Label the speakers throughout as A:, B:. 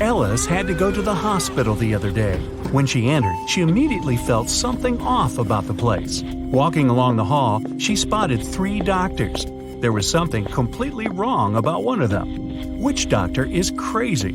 A: Ellis had to go to the hospital the other day. When she entered, she immediately felt something off about the place. Walking along the hall, she spotted 3 doctors. There was something completely wrong about one of them. Which doctor is crazy?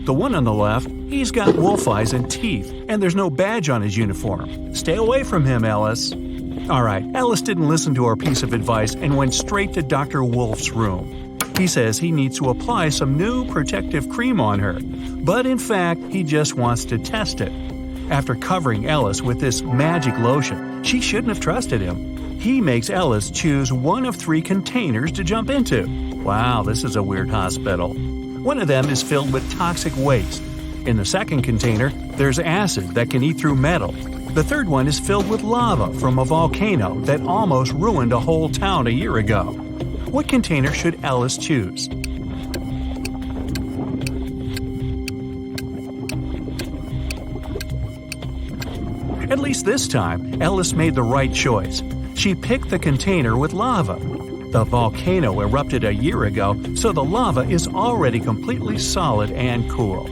A: The one on the left, he's got wolf eyes and teeth, and there's no badge on his uniform. Stay away from him, Ellis. Alright, Ellis didn't listen to our piece of advice and went straight to Dr. Wolf's room. He says he needs to apply some new protective cream on her, but in fact, he just wants to test it. After covering Ellis with this magic lotion, she shouldn't have trusted him. He makes Ellis choose one of 3 containers to jump into. Wow, this is a weird hospital. One of them is filled with toxic waste. In the second container, there's acid that can eat through metal. The third one is filled with lava from a volcano that almost ruined a whole town a year ago. What container should Ellis choose? At least this time, Ellis made the right choice. She picked the container with lava. The volcano erupted a year ago, so the lava is already completely solid and cool.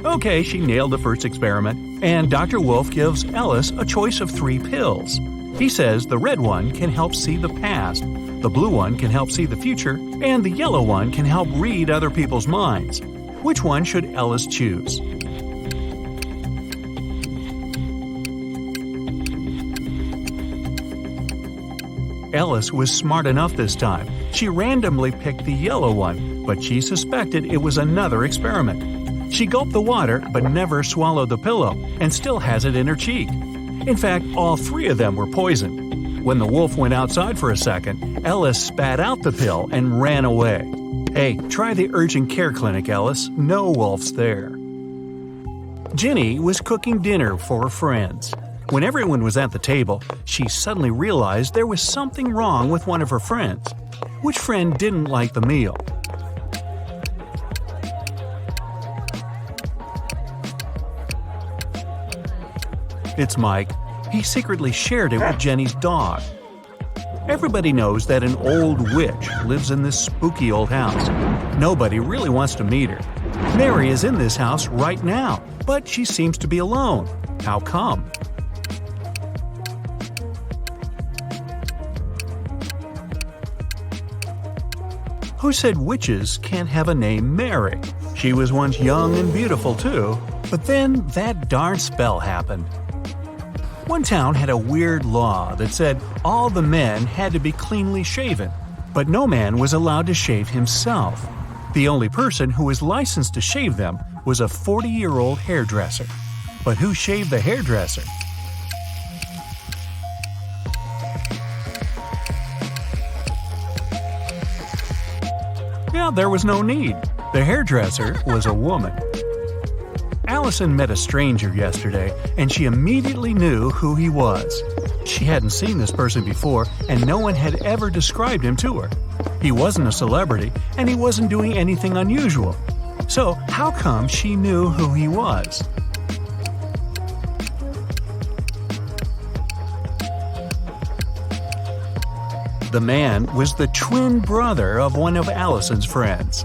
A: Okay, she nailed the first experiment, and Dr. Wolf gives Ellis a choice of 3 pills. He says the red one can help see the past, the blue one can help see the future, and the yellow one can help read other people's minds. Which one should Ellis choose? Ellis was smart enough this time. She randomly picked the yellow one, but she suspected it was another experiment. She gulped the water but never swallowed the pillow and still has it in her cheek. In fact, all 3 of them were poisoned. When the wolf went outside for a second, Ellis spat out the pill and ran away. Hey, try the urgent care clinic, Ellis. No wolves there. Ginny was cooking dinner for her friends. When everyone was at the table, she suddenly realized there was something wrong with one of her friends. Which friend didn't like the meal? It's Mike. He secretly shared it with Jenny's dog. Everybody knows that an old witch lives in this spooky old house. Nobody really wants to meet her. Mary is in this house right now, but she seems to be alone. How come? Who said witches can't have a name Mary? She was once young and beautiful too, but then that darn spell happened. One town had a weird law that said all the men had to be cleanly shaven, but no man was allowed to shave himself. The only person who was licensed to shave them was a 40-year-old hairdresser. But who shaved the hairdresser? Yeah, there was no need. The hairdresser was a woman. Allison met a stranger yesterday, and she immediately knew who he was. She hadn't seen this person before, and no one had ever described him to her. He wasn't a celebrity, and he wasn't doing anything unusual. So, how come she knew who he was? The man was the twin brother of one of Allison's friends.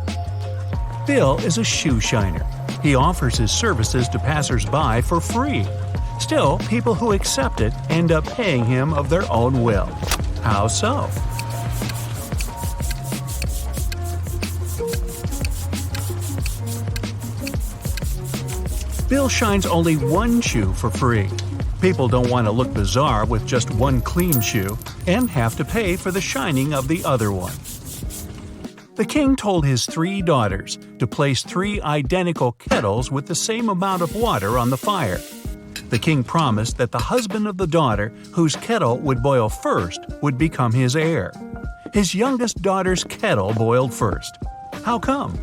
A: Bill is a shoe shiner. He offers his services to passers-by for free. Still, people who accept it end up paying him of their own will. How so? Bill shines only one shoe for free. People don't want to look bizarre with just one clean shoe and have to pay for the shining of the other one. The king told his 3 daughters to place 3 identical kettles with the same amount of water on the fire. The king promised that the husband of the daughter whose kettle would boil first would become his heir. His youngest daughter's kettle boiled first. How come?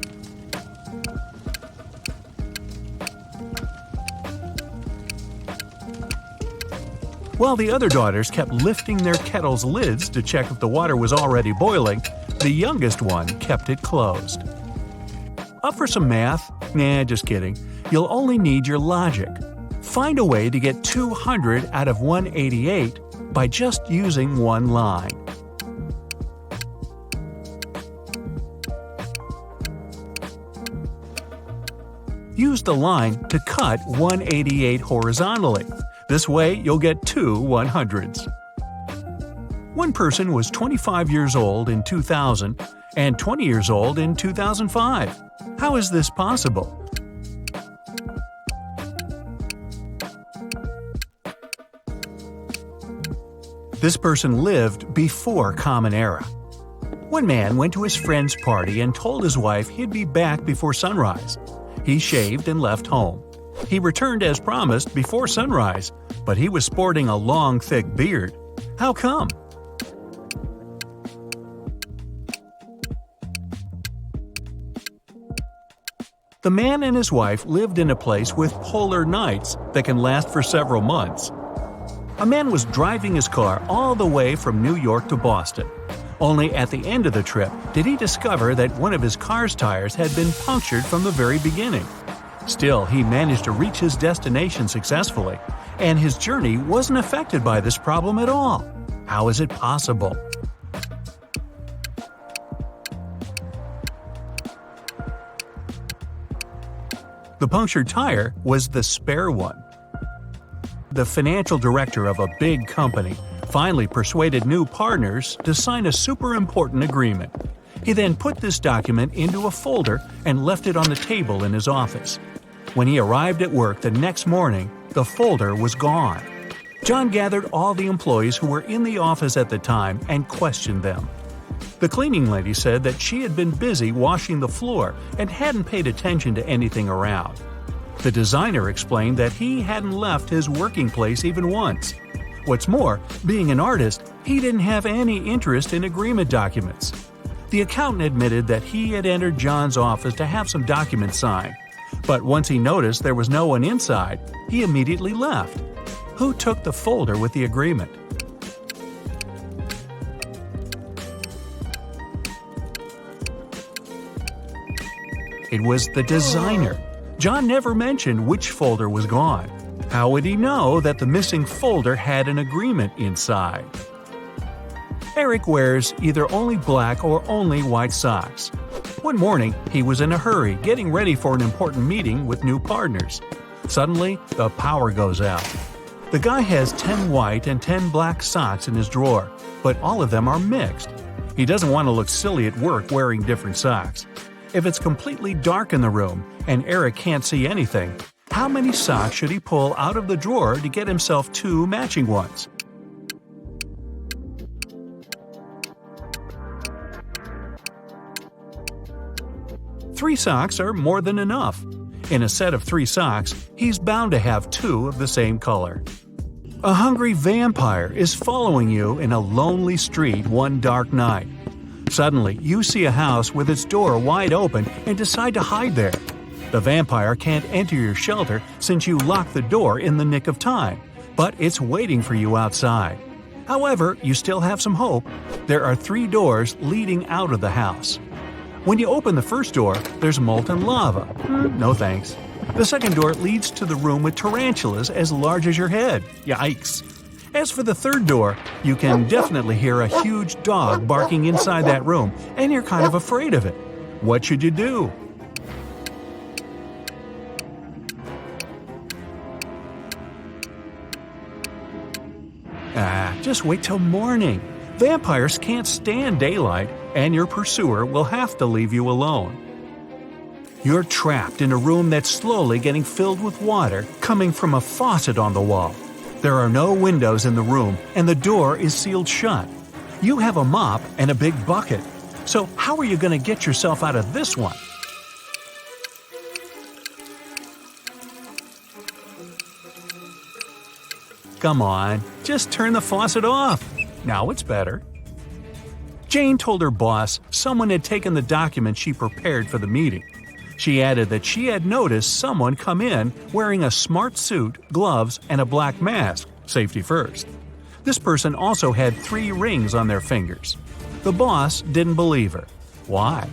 A: While the other daughters kept lifting their kettle's lids to check if the water was already boiling, the youngest one kept it closed. Up for some math? Nah, just kidding. You'll only need your logic. Find a way to get 200 out of 188 by just using one line. Use the line to cut 188 horizontally. This way, you'll get two 100s. One person was 25 years old in 2000 and 20 years old in 2005. How is this possible? This person lived before Common Era. One man went to his friend's party and told his wife he'd be back before sunrise. He shaved and left home. He returned as promised before sunrise, but he was sporting a long, thick beard. How come? The man and his wife lived in a place with polar nights that can last for several months. A man was driving his car all the way from New York to Boston. Only at the end of the trip did he discover that one of his car's tires had been punctured from the very beginning. Still, he managed to reach his destination successfully, and his journey wasn't affected by this problem at all. How is it possible? The punctured tire was the spare one. The financial director of a big company finally persuaded new partners to sign a super important agreement. He then put this document into a folder and left it on the table in his office. When he arrived at work the next morning, the folder was gone. John gathered all the employees who were in the office at the time and questioned them. The cleaning lady said that she had been busy washing the floor and hadn't paid attention to anything around. The designer explained that he hadn't left his working place even once. What's more, being an artist, he didn't have any interest in agreement documents. The accountant admitted that he had entered John's office to have some documents signed. But once he noticed there was no one inside, he immediately left. Who took the folder with the agreement? It was the designer. John never mentioned which folder was gone. How would he know that the missing folder had an agreement inside? Eric wears either only black or only white socks. One morning, he was in a hurry getting ready for an important meeting with new partners. Suddenly, the power goes out. The guy has 10 white and 10 black socks in his drawer, but all of them are mixed. He doesn't want to look silly at work wearing different socks. If it's completely dark in the room and Eric can't see anything, how many socks should he pull out of the drawer to get himself two matching ones? Three socks are more than enough. In a set of 3 socks, he's bound to have 2 of the same color. A hungry vampire is following you in a lonely street one dark night. Suddenly, you see a house with its door wide open and decide to hide there. The vampire can't enter your shelter since you locked the door in the nick of time, but it's waiting for you outside. However, you still have some hope. There are 3 doors leading out of the house. When you open the first door, there's molten lava. No thanks. The second door leads to the room with tarantulas as large as your head. Yikes. As for the third door, you can definitely hear a huge dog barking inside that room, and you're kind of afraid of it. What should you do? Just wait till morning. Vampires can't stand daylight, and your pursuer will have to leave you alone. You're trapped in a room that's slowly getting filled with water coming from a faucet on the wall. There are no windows in the room, and the door is sealed shut. You have a mop and a big bucket. So how are you going to get yourself out of this one? Come on, just turn the faucet off. Now it's better. Jane told her boss someone had taken the document she prepared for the meeting. She added that she had noticed someone come in wearing a smart suit, gloves, and a black mask, safety first. This person also had 3 rings on their fingers. The boss didn't believe her. Why?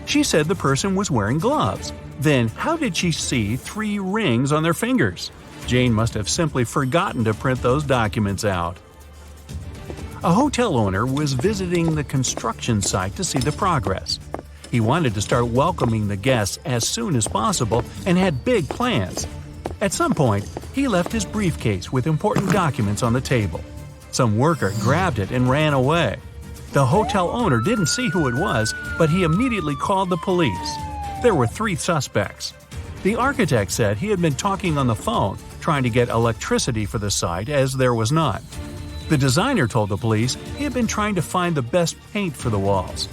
A: She said the person was wearing gloves. Then how did she see 3 rings on their fingers? Jane must have simply forgotten to print those documents out. A hotel owner was visiting the construction site to see the progress. He wanted to start welcoming the guests as soon as possible and had big plans. At some point, he left his briefcase with important documents on the table. Some worker grabbed it and ran away. The hotel owner didn't see who it was, but he immediately called the police. There were 3 suspects. The architect said he had been talking on the phone, trying to get electricity for the site as there was none. The designer told the police he had been trying to find the best paint for the walls.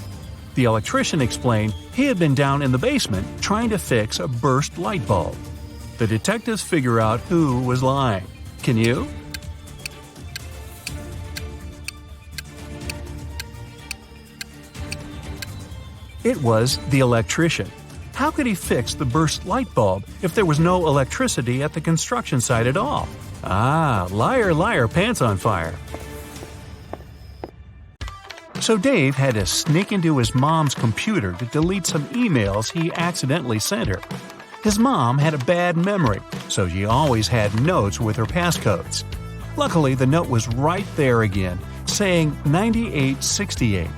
A: The electrician explained he had been down in the basement trying to fix a burst light bulb. The detectives figure out who was lying. Can you? It was the electrician. How could he fix the burst light bulb if there was no electricity at the construction site at all? Ah, liar, liar, pants on fire. So Dave had to sneak into his mom's computer to delete some emails he accidentally sent her. His mom had a bad memory, so she always had notes with her passcodes. Luckily, the note was right there again, saying 9868.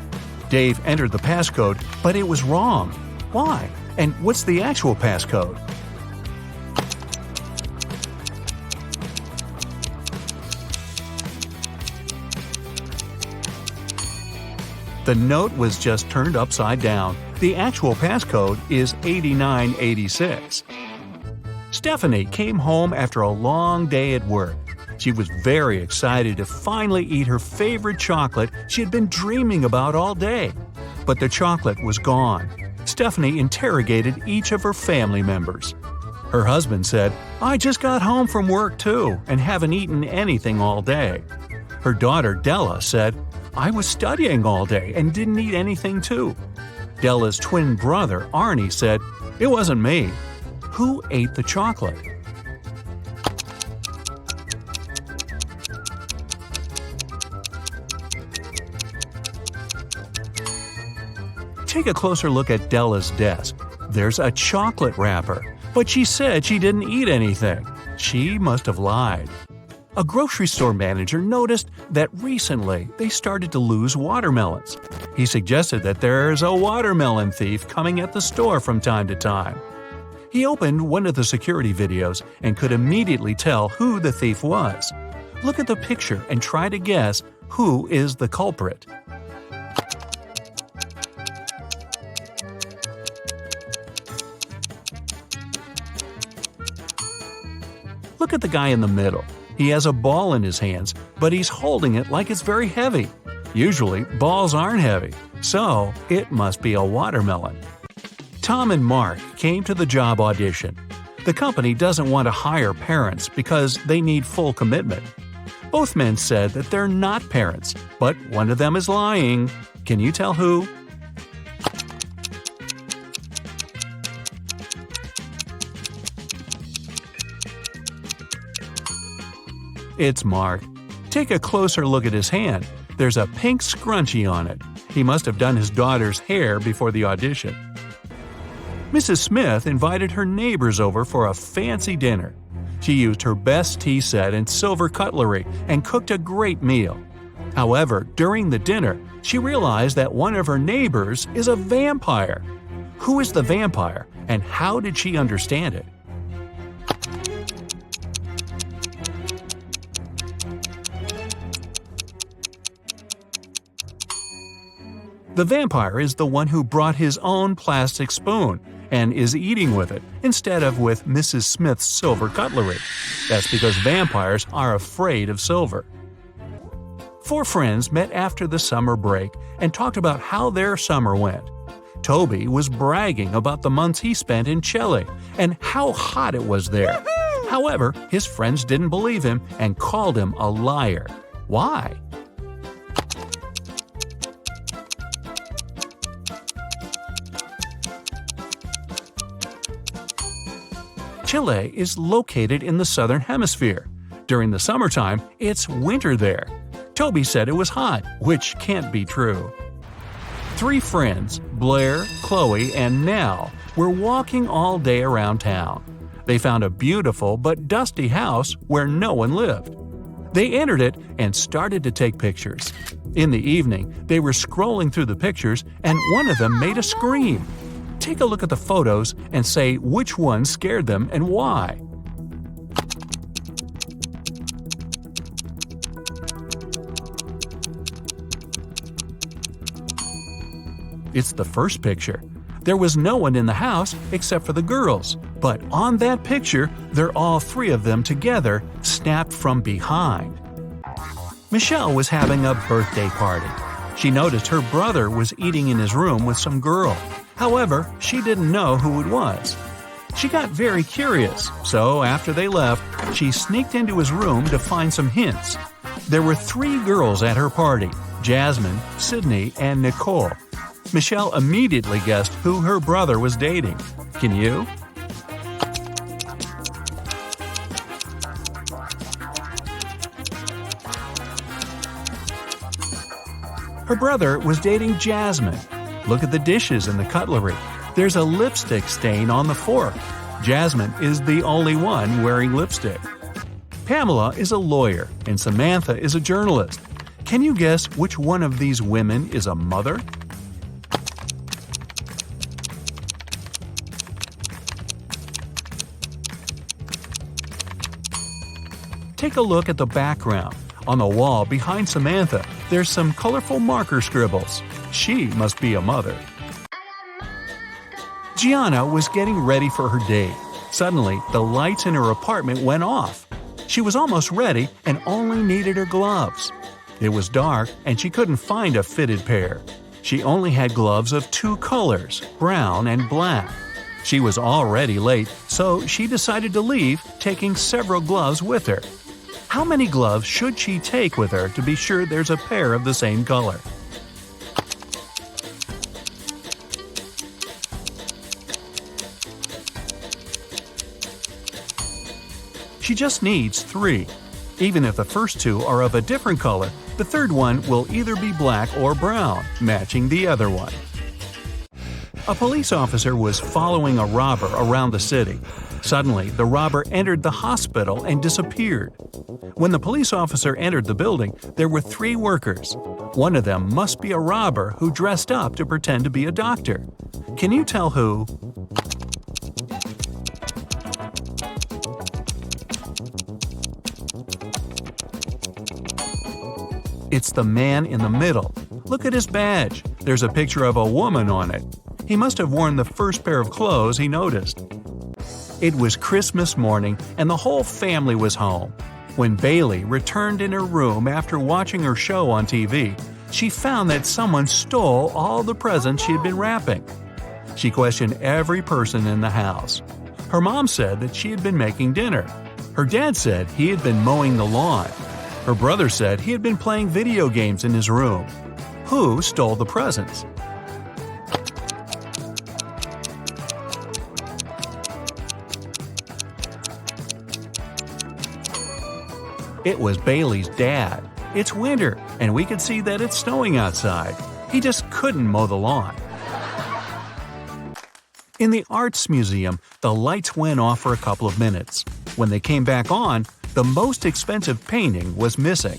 A: Dave entered the passcode, but it was wrong. Why? And what's the actual passcode? The note was just turned upside down. The actual passcode is 8986. Stephanie came home after a long day at work. She was very excited to finally eat her favorite chocolate she had been dreaming about all day. But the chocolate was gone. Stephanie interrogated each of her family members. Her husband said, "I just got home from work too and haven't eaten anything all day." Her daughter Della said, "I was studying all day and didn't eat anything too." Della's twin brother Arnie said, "It wasn't me." Who ate the chocolate? Take a closer look at Della's desk. There's a chocolate wrapper, but she said she didn't eat anything. She must have lied. A grocery store manager noticed that recently they started to lose watermelons. He suggested that there's a watermelon thief coming at the store from time to time. He opened one of the security videos and could immediately tell who the thief was. Look at the picture and try to guess who is the culprit. Look at the guy in the middle. He has a ball in his hands, but he's holding it like it's very heavy. Usually, balls aren't heavy, so it must be a watermelon. Tom and Mark came to the job audition. The company doesn't want to hire parents because they need full commitment. Both men said that they're not parents, but one of them is lying. Can you tell who? It's Mark. Take a closer look at his hand. There's a pink scrunchie on it. He must have done his daughter's hair before the audition. Mrs. Smith invited her neighbors over for a fancy dinner. She used her best tea set and silver cutlery and cooked a great meal. However, during the dinner, she realized that one of her neighbors is a vampire. Who is the vampire, and how did she understand it? The vampire is the one who brought his own plastic spoon and is eating with it instead of with Mrs. Smith's silver cutlery. That's because vampires are afraid of silver. 4 friends met after the summer break and talked about how their summer went. Toby was bragging about the months he spent in Chile and how hot it was there. However, his friends didn't believe him and called him a liar. Why? Chile is located in the southern hemisphere. During the summertime, it's winter there. Toby said it was hot, which can't be true. 3 friends, Blair, Chloe, and Nell, were walking all day around town. They found a beautiful but dusty house where no one lived. They entered it and started to take pictures. In the evening, they were scrolling through the pictures and one of them made a scream. Take a look at the photos and say which one scared them and why. It's the first picture. There was no one in the house except for the girls, but on that picture, they're all three of them together, snapped from behind. Michelle was having a birthday party. She noticed her brother was eating in his room with some girl. However, she didn't know who it was. She got very curious, so after they left, she sneaked into his room to find some hints. There were three girls at her party: Jasmine, Sydney, and Nicole. Michelle immediately guessed who her brother was dating. Can you? Her brother was dating Jasmine. Look at the dishes and the cutlery. There's a lipstick stain on the fork. Jasmine is the only one wearing lipstick. Pamela is a lawyer and Samantha is a journalist. Can you guess which one of these women is a mother? Take a look at the background. On the wall behind Samantha, there's some colorful marker scribbles. She must be a mother. Gianna was getting ready for her date. Suddenly, the lights in her apartment went off. She was almost ready and only needed her gloves. It was dark and she couldn't find a fitted pair. She only had gloves of two colors, brown and black. She was already late, so she decided to leave, taking several gloves with her. How many gloves should she take with her to be sure there's a pair of the same color? She just needs 3. Even if the first 2 are of a different color, the third one will either be black or brown, matching the other one. A police officer was following a robber around the city. Suddenly, the robber entered the hospital and disappeared. When the police officer entered the building, there were 3 workers. One of them must be a robber who dressed up to pretend to be a doctor. Can you tell who? It's the man in the middle. Look at his badge. There's a picture of a woman on it. He must have worn the first pair of clothes he noticed. It was Christmas morning and the whole family was home. When Bailey returned in her room after watching her show on TV, she found that someone stole all the presents she had been wrapping. She questioned every person in the house. Her mom said that she had been making dinner. Her dad said he had been mowing the lawn. Her brother said he had been playing video games in his room. Who stole the presents? It was Bailey's dad. It's winter, and we could see that it's snowing outside. He just couldn't mow the lawn. In the Arts Museum, the lights went off for a couple of minutes. When they came back on, the most expensive painting was missing.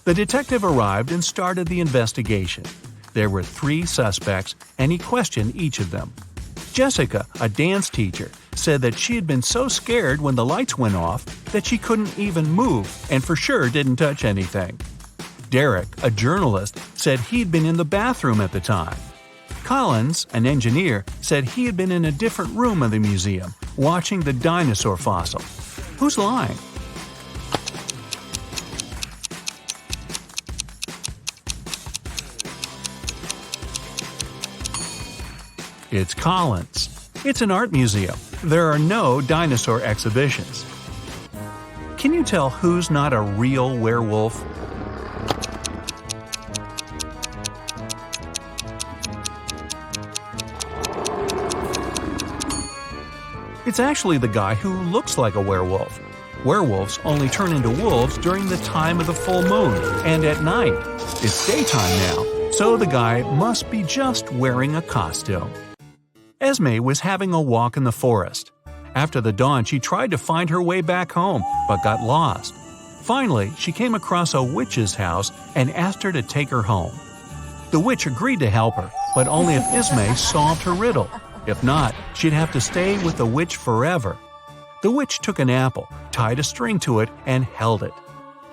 A: The detective arrived and started the investigation. There were 3 suspects, and he questioned each of them. Jessica, a dance teacher, said that she had been so scared when the lights went off that she couldn't even move and for sure didn't touch anything. Derek, a journalist, said he'd been in the bathroom at the time. Collins, an engineer, said he had been in a different room of the museum, watching the dinosaur fossil. Who's lying? It's Collins. It's an art museum. There are no dinosaur exhibitions. Can you tell who's not a real werewolf? It's actually the guy who looks like a werewolf. Werewolves only turn into wolves during the time of the full moon and at night. It's daytime now, so the guy must be just wearing a costume. Esme was having a walk in the forest. After the dawn, she tried to find her way back home, but got lost. Finally, she came across a witch's house and asked her to take her home. The witch agreed to help her, but only if Ismay solved her riddle. If not, she'd have to stay with the witch forever. The witch took an apple, tied a string to it, and held it.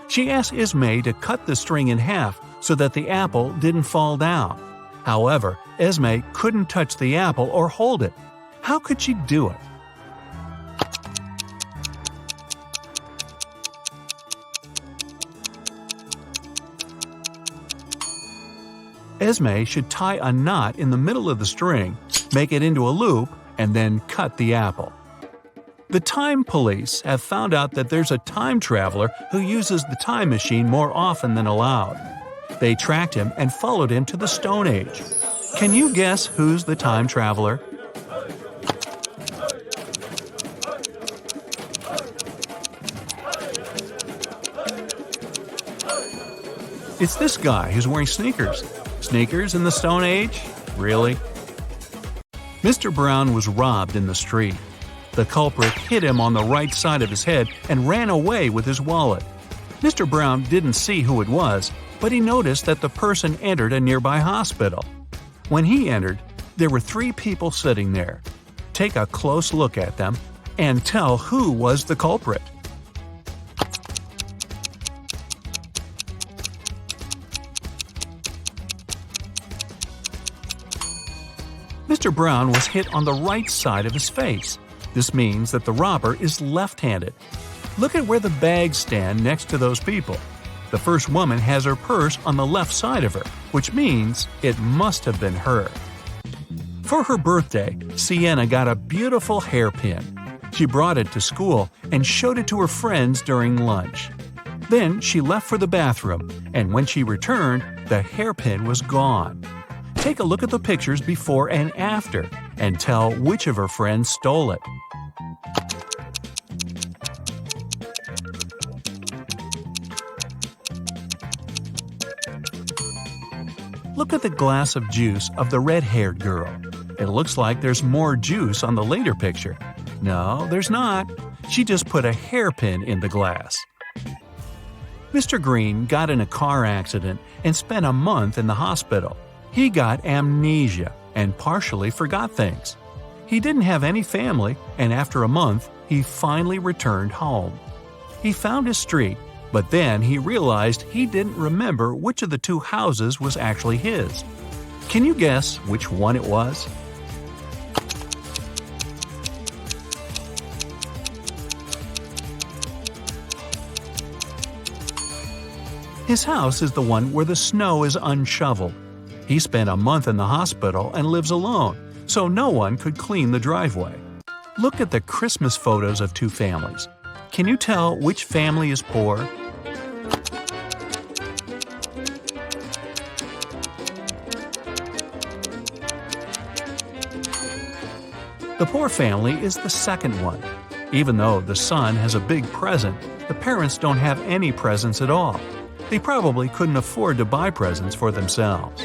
A: She asked Ismay to cut the string in half so that the apple didn't fall down. However, Ismay couldn't touch the apple or hold it. How could she do it? Esme should tie a knot in the middle of the string, make it into a loop, and then cut the apple. The time police have found out that there's a time traveler who uses the time machine more often than allowed. They tracked him and followed him to the Stone Age. Can you guess who's the time traveler? It's this guy who's wearing sneakers. Sneakers in the Stone Age? Really? Mr. Brown was robbed in the street. The culprit hit him on the right side of his head and ran away with his wallet. Mr. Brown didn't see who it was, but he noticed that the person entered a nearby hospital. When he entered, there were 3 people sitting there. Take a close look at them and tell who was the culprit. Mr. Brown was hit on the right side of his face. This means that the robber is left-handed. Look at where the bags stand next to those people. The first woman has her purse on the left side of her, which means it must have been her. For her birthday, Sienna got a beautiful hairpin. She brought it to school and showed it to her friends during lunch. Then she left for the bathroom, and when she returned, the hairpin was gone. Take a look at the pictures before and after, and tell which of her friends stole it. Look at the glass of juice of the red-haired girl. It looks like there's more juice on the later picture. No, there's not. She just put a hairpin in the glass. Mr. Green got in a car accident and spent a month in the hospital. He got amnesia and partially forgot things. He didn't have any family, and after a month, he finally returned home. He found his street, but then he realized he didn't remember which of the 2 houses was actually his. Can you guess which one it was? His house is the one where the snow is unshoveled. He spent a month in the hospital and lives alone, so no one could clean the driveway. Look at the Christmas photos of 2 families. Can you tell which family is poor? The poor family is the second one. Even though the son has a big present, the parents don't have any presents at all. They probably couldn't afford to buy presents for themselves.